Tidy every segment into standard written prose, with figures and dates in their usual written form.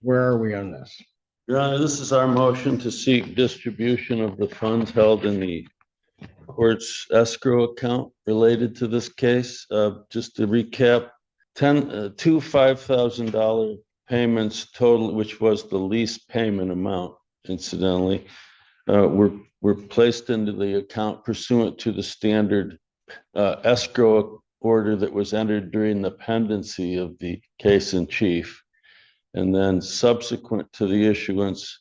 Where are we on this? Your Honor, this is our motion to seek distribution of the funds held in the court's escrow account related to this case. Just to recap, two $5,000 payments total, which was the lease payment amount, incidentally, were placed into the account pursuant to the standard escrow order that was entered during the pendency of the case in chief. And then subsequent to the issuance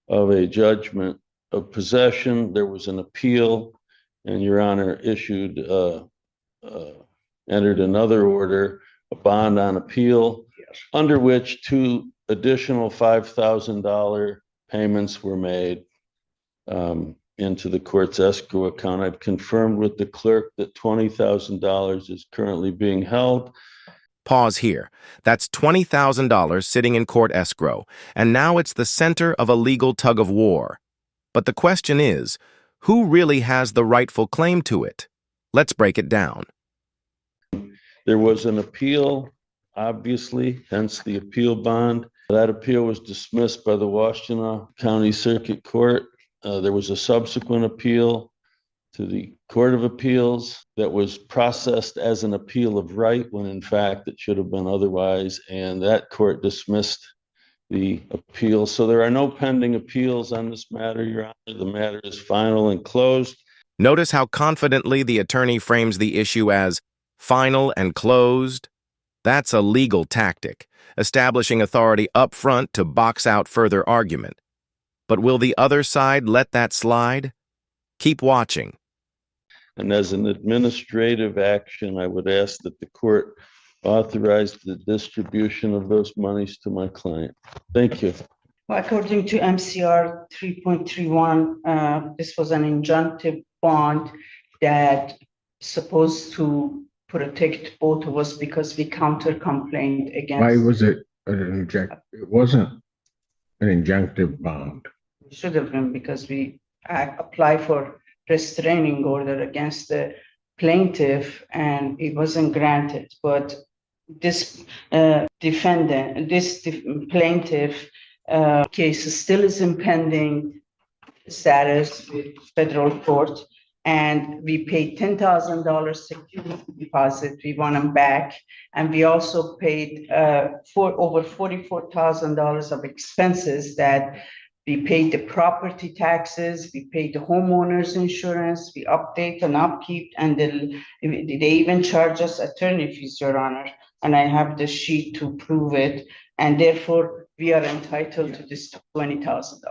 of a judgment of possession, there was an appeal, and Your Honor entered another order, a bond on appeal, Yes. under which two additional $5,000 payments were made into the court's escrow account. I've confirmed with the clerk that $20,000 is currently being held. Pause here. That's $20,000 sitting in court escrow, and now it's the center of a legal tug of war. But the question is, who really has the rightful claim to it? Let's break it down. There was an appeal, obviously, hence the appeal bond. That appeal was dismissed by the Washtenaw County Circuit Court. There was a subsequent appeal to the Court of Appeals that was processed as an appeal of right when in fact it should have been otherwise, and that court dismissed the appeal. So there are no pending appeals on this matter, Your Honor. The matter is final and closed. Notice how confidently the attorney frames the issue as final and closed. That's a legal tactic, establishing authority up front to box out further argument. But will the other side let that slide? Keep watching. And as an administrative action, I would ask that the court authorize the distribution of those monies to my client. Thank you. Well, according to MCR 3.31, this was an injunctive bond that supposed to protect both of us because we counter-complained against. Why was it an It wasn't an injunctive bond. It should have been because we applied for restraining order against the plaintiff and it wasn't granted. But this plaintiff case still is in pending status with federal court, and we paid $10,000 security deposit. We want them back, and we also paid for over $44,000 of expenses that we paid the property taxes, we paid the homeowner's insurance, we update and upkeep, and they even charge us attorney fees, Your Honor. And I have the sheet to prove it. And therefore, we are entitled to this $20,000.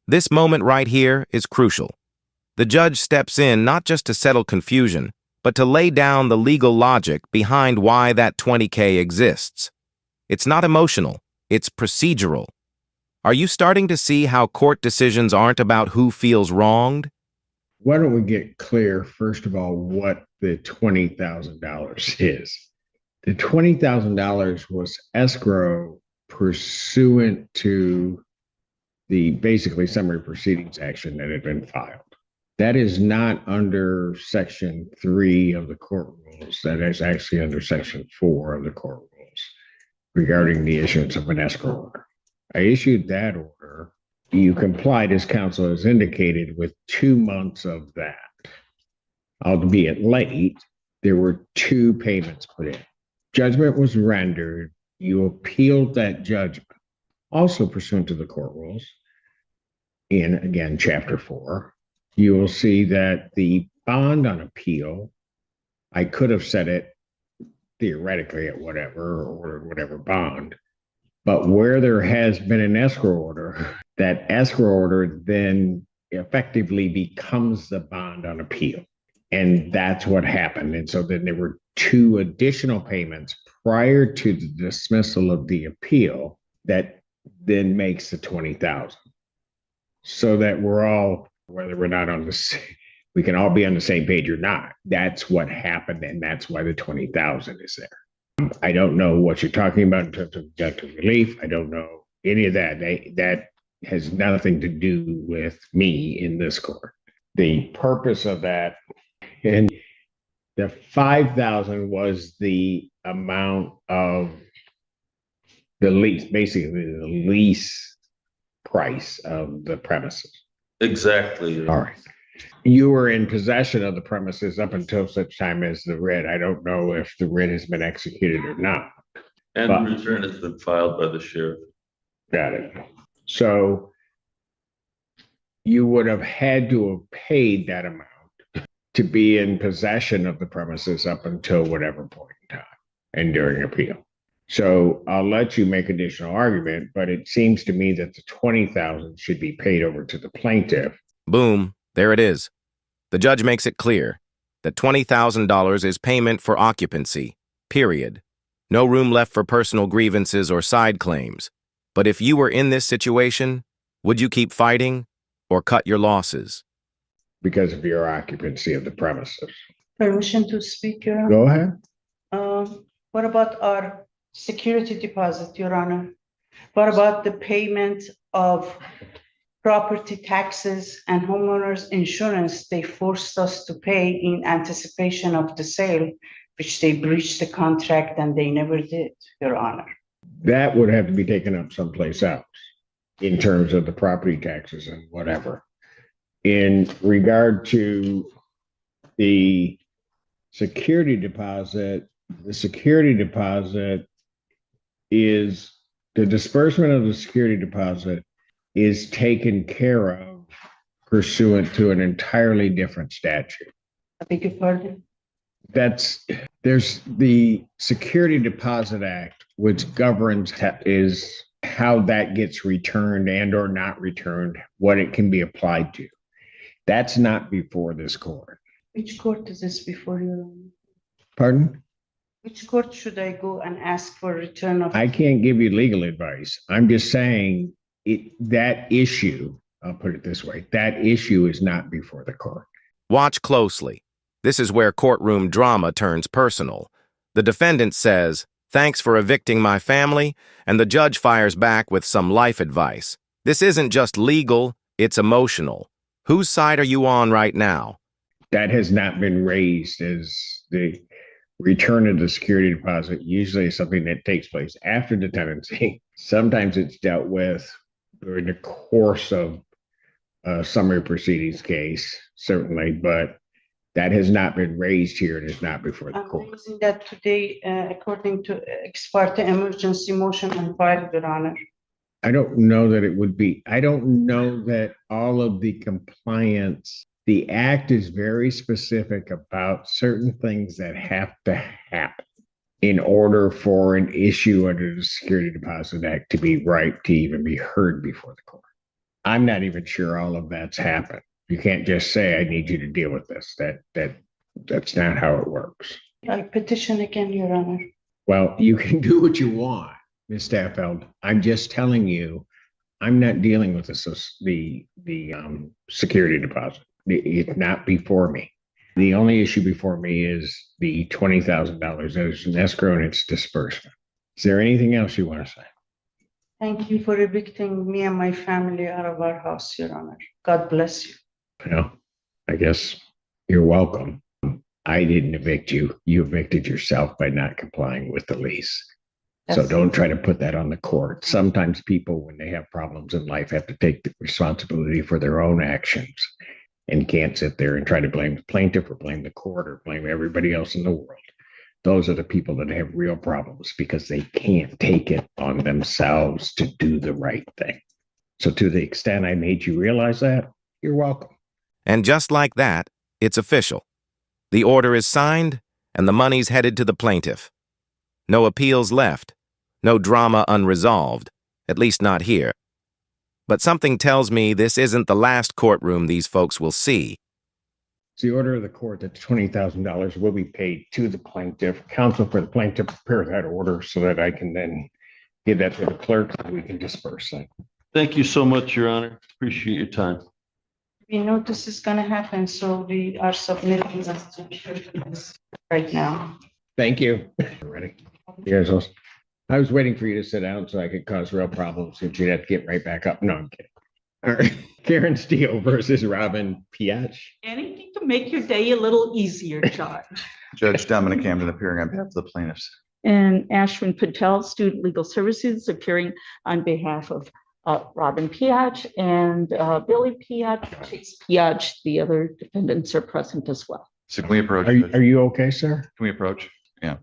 This moment right here is crucial. The judge steps in not just to settle confusion, but to lay down the legal logic behind why that $20K exists. It's not emotional, it's procedural. Are you starting to see how court decisions aren't about who feels wronged? Why don't we get clear, first of all, what the $20,000 is? The $20,000 was escrow pursuant to the basically summary proceedings action that had been filed. That is not under Section 3 of the court rules. That is actually under Section 4 of the court rules regarding the issuance of an escrow order. I issued that order. You complied, as counsel has indicated, with 2 months of that. Albeit late, there were 2 payments put in. Judgment was rendered. You appealed that judgment, also pursuant to the court rules, in, again, Chapter 4. You will see that the bond on appeal, I could have set it theoretically at whatever, or ordered whatever bond. But where there has been an escrow order, that escrow order then effectively becomes the bond on appeal. And that's what happened. And so then there were 2 additional payments prior to the dismissal of the appeal that then makes the $20,000. So that we're all, whether we're not on the same, we can all be on the same page or not. That's what happened, and that's why the $20,000 is there. I don't know what you're talking about in terms of injunctive relief. I don't know any of that. That has nothing to do with me in this court. The purpose of that, and the $5,000 was the amount of The lease, basically the lease price of the premises. Exactly. All right. You were in possession of the premises up until such time as the writ. I don't know if the writ has been executed or not. And But- the return has been filed by the sheriff. Got it. So you would have had to have paid that amount to be in possession of the premises up until whatever point in time and during appeal. So I'll let you make additional argument, but it seems to me that the 20,000 should be paid over to the plaintiff. Boom, there it is. The judge makes it clear that $20,000 is payment for occupancy, period. No room left for personal grievances or side claims. But if you were in this situation, would you keep fighting or cut your losses? Because of your occupancy of the premises. Permission to speak, Your Honor? Go ahead. What about our security deposit, Your Honor? What about the payment of property taxes and homeowners insurance they forced us to pay in anticipation of the sale, which they breached the contract and they never did, Your Honor? That would have to be taken up someplace else in terms of the property taxes and whatever. In regard to the security deposit, the security deposit is the disbursement of the security deposit is taken care of pursuant to an entirely different statute. I beg your pardon? There's the Security Deposit Act, which governs is how that gets returned and or not returned, what it can be applied to. That's not before this court. Which court is this before, Your Honor? Pardon? Which court should I go and ask for return of? I can't give you legal advice. I'm just saying that issue, I'll put it this way, that issue is not before the court. Watch closely. This is where courtroom drama turns personal. The defendant says, "Thanks for evicting my family," and the judge fires back with some life advice. This isn't just legal, it's emotional. Whose side are you on right now? That has not been raised as the return of the security deposit. Usually is something that takes place after the tenancy. Sometimes it's dealt with during the course of a summary proceedings case, certainly, but that has not been raised here and is not before the I'm court. raising that today, according to ex parte emergency motion and file, Your Honor. I don't know that it would be, I don't know that all of the compliance, the act is very specific about certain things that have to happen in order for an issue under the Security Deposit Act to be ripe to even be heard before the court. I'm not even sure all of that's happened. You can't just say, I need you to deal with this. That's not how it works. I petition again, Your Honor. Well, you can do what you want, Ms. Staffeld. I'm just telling you, I'm not dealing with the security deposit. It's not before me. The only issue before me is the $20,000 as an escrow and its disbursement. Is there anything else you want to say? Thank you for evicting me and my family out of our house, Your Honor. God bless you. Well, I guess you're welcome. I didn't evict you. You evicted yourself by not complying with the lease. So That's- don't try to put that on the court. Sometimes people, when they have problems in life, have to take the responsibility for their own actions and can't sit there and try to blame the plaintiff or blame the court or blame everybody else in the world. Those are the people that have real problems because they can't take it on themselves to do the right thing. So to the extent I made you realize that, you're welcome. And just like that, it's official. The order is signed, and the money's headed to the plaintiff. No appeals left, no drama unresolved, at least not here. But something tells me this isn't the last courtroom these folks will see. It's the order of the court that $20,000 will be paid to the plaintiff. Counsel for the plaintiff prepare that order so that I can then give that to the clerk and we can disperse that. Thank you so much, Your Honor. Appreciate your time. We know this is gonna happen, so we are submitting this right now. Thank you. Ready? Here's those. I was waiting for you to sit down so I could cause real problems and you'd have to get right back up. No, I'm kidding. All right. Karen Steele versus Robin Piach. Anything to make your day a little easier, Judge. Judge Dominic Camden appearing on behalf of the plaintiffs. And Ashwin Patel, Student Legal Services, appearing on behalf of Robin Piach and Billy Piach, Chase Piach. The other defendants are present as well. So can we approach? Are you okay, sir? Can we approach? Yeah.